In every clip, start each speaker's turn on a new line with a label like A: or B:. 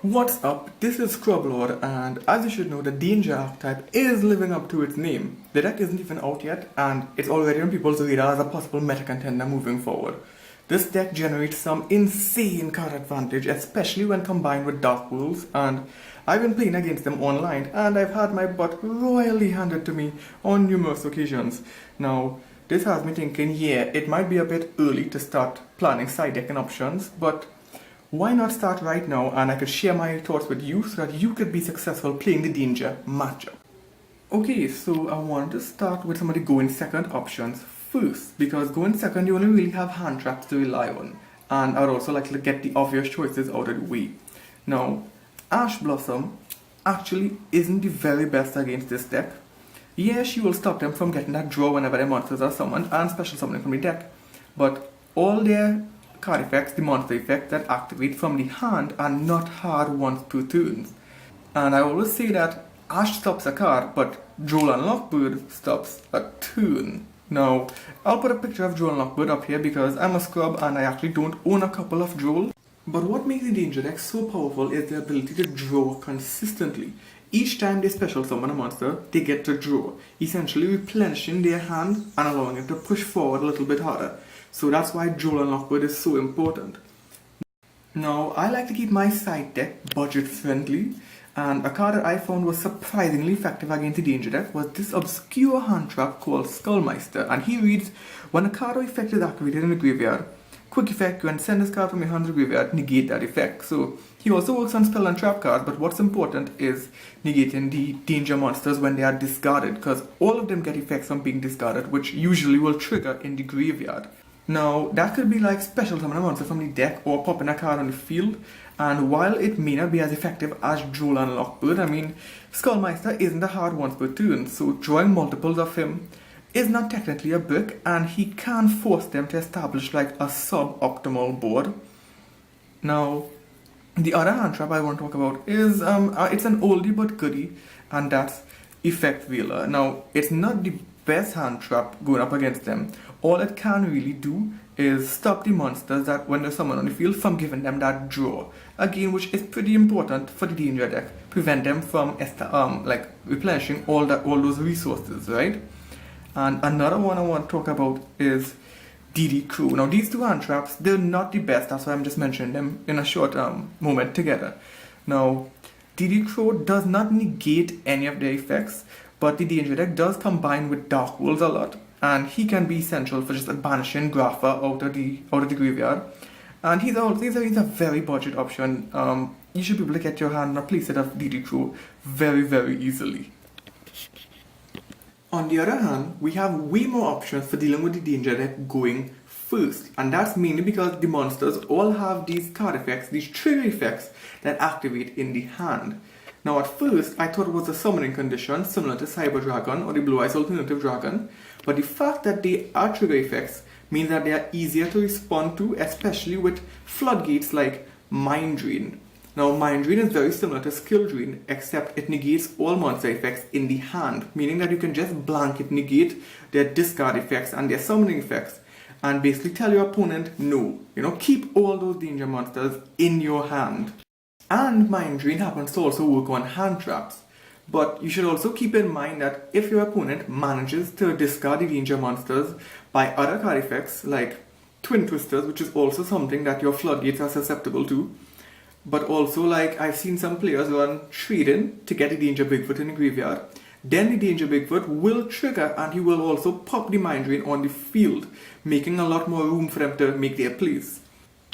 A: What's up? This is Scrublord, and as you should know, the Danger archetype is living up to its name. The deck isn't even out yet, and it's already on people's radar as a possible meta contender moving forward. This deck generates some insane card advantage, especially when combined with Dark Wolves, and I've been playing against them online, and I've had my butt royally handed to me on numerous occasions. Now, this has me thinking, yeah, it might be a bit early to start planning side decking options, but why not start right now and I could share my thoughts with you so that you could be successful playing the Danger matchup. Okay, so I want to start with some of the go in second options first, because go in second you only really have hand traps to rely on, and I'd also like to get the obvious choices out of the way. Now, Ash Blossom actually isn't the very best against this deck. Yeah, she will stop them from getting that draw whenever their monsters are summoned and special summoning from the deck, but all their card effects, the monster effects that activate from the hand are not hard once per turns. And I always say that Ash stops a card, but Droll and Lockbird stops a turn. Now, I'll put a picture of Droll and Lockbird up here because I'm a scrub and I actually don't own a couple of Droll. But what makes the Danger deck so powerful is the ability to draw consistently. Each time they special summon a monster, they get to draw, essentially replenishing their hand and allowing it to push forward a little bit harder. So that's why Droll and Lockbird is so important. Now, I like to keep my side deck budget friendly, and a card that I found was surprisingly effective against the Danger deck was this obscure hand trap called Skullmeister, and he reads, when a card or effect is activated in the graveyard, quick effect, when send this card from your hand to the graveyard, negate that effect. So he also works on spell and trap cards, but what's important is negating the Danger monsters when they are discarded, because all of them get effects from being discarded, which usually will trigger in the graveyard. Now, that could be like special summon a monster from the deck or popping a card on the field, and while it may not be as effective as Droll and Lockbird, I mean, Skullmeister isn't a hard once per turn, so drawing multiples of him is not technically a brick, and he can force them to establish like a sub-optimal board. Now, the other hand trap I want to talk about is, it's an oldie but goodie, and that's Effect Veiler. Now, it's not the best hand trap going up against them. All it can really do is stop the monsters that when they're summoned on the field from giving them that draw. Again, which is pretty important for the Danger deck. Prevent them from like replenishing all those resources, right? And another one I want to talk about is DD Crew. Now these two hand traps, they're not the best, that's why I'm just mentioning them in a short moment together. Now, DD Crow does not negate any of their effects, but the Danger deck does combine with Dark Wolves a lot, and he can be essential for just banishing Grapha out of the graveyard. And he's a very budget option. You should be able to get your hand on a playset of DD Crow very, very easily. On the other hand, we have way more options for dealing with the Danger deck going first, and that's mainly because the monsters all have these card effects, these trigger effects that activate in the hand. Now at first, I thought it was a summoning condition similar to Cyber Dragon or the Blue Eyes Alternative Dragon, but the fact that they are trigger effects means that they are easier to respond to, especially with floodgates like Mind Drain. Now Mind Drain is very similar to Skill Drain, except it negates all monster effects in the hand, meaning that you can just blanket negate their discard effects and their summoning effects, and basically tell your opponent, no, keep all those Danger monsters in your hand. And Mind Drain happens to also work on hand traps. But you should also keep in mind that if your opponent manages to discard the Danger monsters by other card effects like Twin Twisters, which is also something that your floodgates are susceptible to, but also like I've seen some players run Trading to get the Danger Bigfoot in the graveyard, then the Danger Bigfoot will trigger and he will also pop the Mind Drain on the field, making a lot more room for them to make their plays.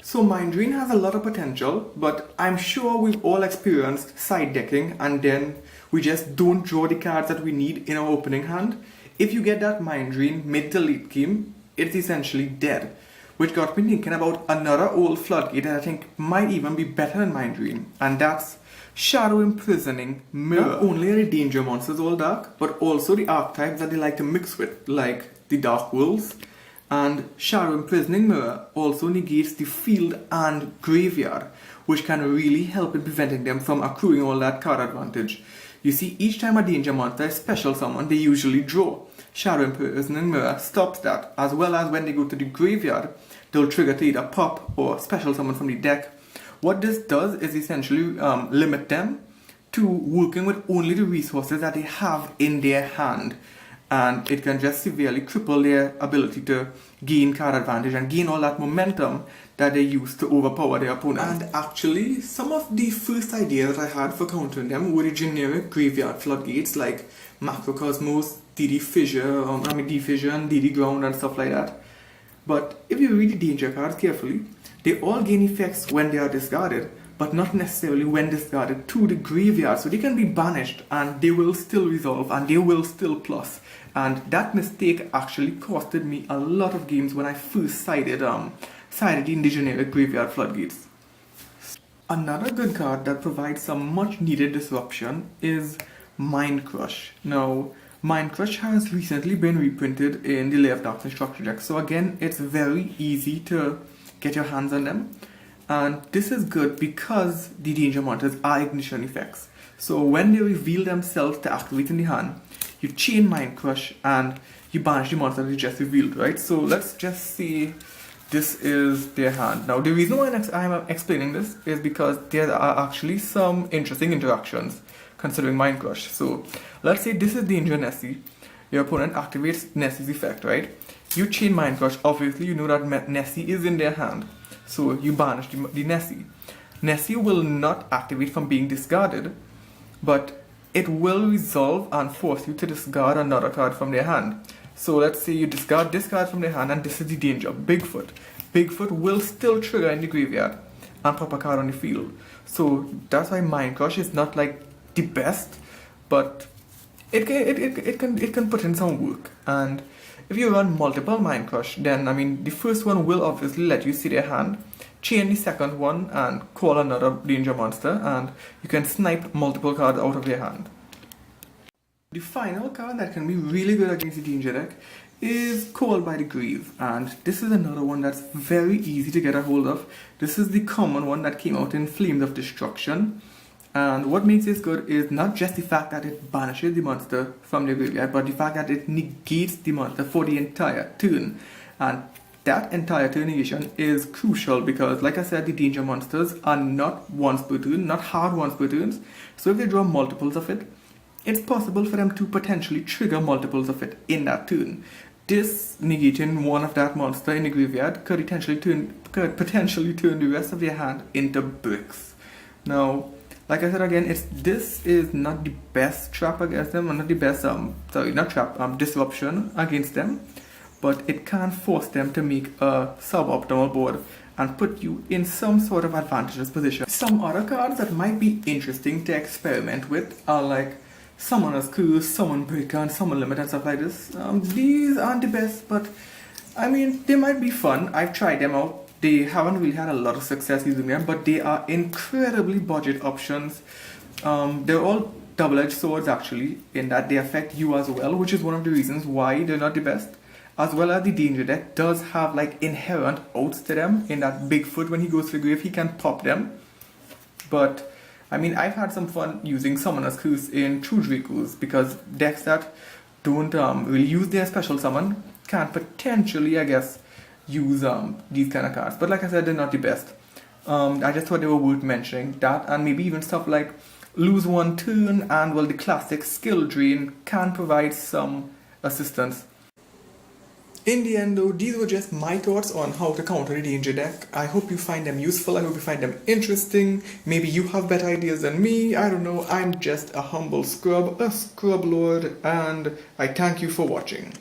A: So Mind Drain has a lot of potential, but I'm sure we've all experienced side decking and then we just don't draw the cards that we need in our opening hand. If you get that Mind Drain mid to late game, it's essentially dead. Which got me thinking about another old floodgate that I think might even be better than Mind Drain, and that's Shadow Imprisoning Mirror. Not only are the Danger monsters all dark, but also the archetypes that they like to mix with, like the Dark Wolves. And Shadow Imprisoning Mirror also negates the field and graveyard, which can really help in preventing them from accruing all that card advantage. You see, each time a Danger monster is special summoned, they usually draw. Shadow Imprisoning Mirror stops that, as well as when they go to the graveyard, they'll trigger to either pop or special summon from the deck, What this does is essentially limit them to working with only the resources that they have in their hand, and it can just severely cripple their ability to gain card advantage and gain all that momentum that they use to overpower their opponent. And actually, some of the first ideas I had for countering them were the generic graveyard floodgates like Macrocosmos, DD Fissure, D Fissure and DD Ground and stuff like that. But if you read the danger cards carefully, they all gain effects when they are discarded, but not necessarily when discarded to the graveyard. So they can be banished and they will still resolve and they will still plus. And that mistake actually costed me a lot of games when I first sided in the generic graveyard floodgates. Another good card that provides some much needed disruption is Mind Crush. Now, Mind Crush has recently been reprinted in the Layer of Darkness structure deck. So again, it's very easy to get your hands on them. And this is good because the danger monsters are ignition effects. So when they reveal themselves to activate in the hand, you chain Mind Crush and you banish the monster that you just revealed, right? So let's just see, this is their hand. Now the reason why I'm explaining this is because there are actually some interesting interactions considering Mind Crush. So let's say this is Danger Nessie. Your opponent activates Nessie's effect, right? You chain Mind Crush, obviously you know that Nessie is in their hand. So you banish the Nessie. Nessie will not activate from being discarded, but it will resolve and force you to discard another card from their hand. So let's say you discard this card from their hand and this is the danger, Bigfoot. Bigfoot will still trigger in the graveyard and pop a card on the field. So that's why Mind Crush is not like the best, but it can put in some work. And if you run multiple Mind Crush, then I mean the first one will obviously let you see their hand, chain the second one and call another danger monster, and you can snipe multiple cards out of their hand. The final card that can be really good against the danger deck is Called by the Grave, and this is another one that's very easy to get a hold of. This is the common one that came out in Flames of Destruction. And what makes this good is not just the fact that it banishes the monster from the graveyard, but the fact that it negates the monster for the entire turn. And that entire turn negation is crucial because, like I said, the danger monsters are not once per turn, not hard once per turns. So if they draw multiples of it, it's possible for them to potentially trigger multiples of it in that turn. This negating one of that monster in the graveyard could potentially turn the rest of their hand into bricks. Now, like I said again, this is not the best trap against them, or not the best disruption against them, but it can force them to make a suboptimal board and put you in some sort of advantageous position. Some other cards that might be interesting to experiment with are like Summoner's Curse, Summon Breaker, and Summon Limit and stuff like this. These aren't the best, but I mean, they might be fun. I've tried them out. They haven't really had a lot of success using them, but they are incredibly budget options. They're all double-edged swords actually, in that they affect you as well, which is one of the reasons why they're not the best. As well as the danger deck does have like inherent outs to them, in that Bigfoot, when he goes to the grave, he can pop them. But I mean, I've had some fun using Summoner's Curse in True Dracos, because decks that don't really use their special summon can potentially, I guess, use these kind of cards. But like I said, they're not the best. I just thought they were worth mentioning. That, and maybe even stuff like lose one turn, and well, the classic skill drain can provide some assistance. In the end though, these were just my thoughts on how to counter the danger deck. I hope you find them useful, I hope you find them interesting. Maybe you have better ideas than me, I don't know. I'm just a humble scrub lord, and I thank you for watching.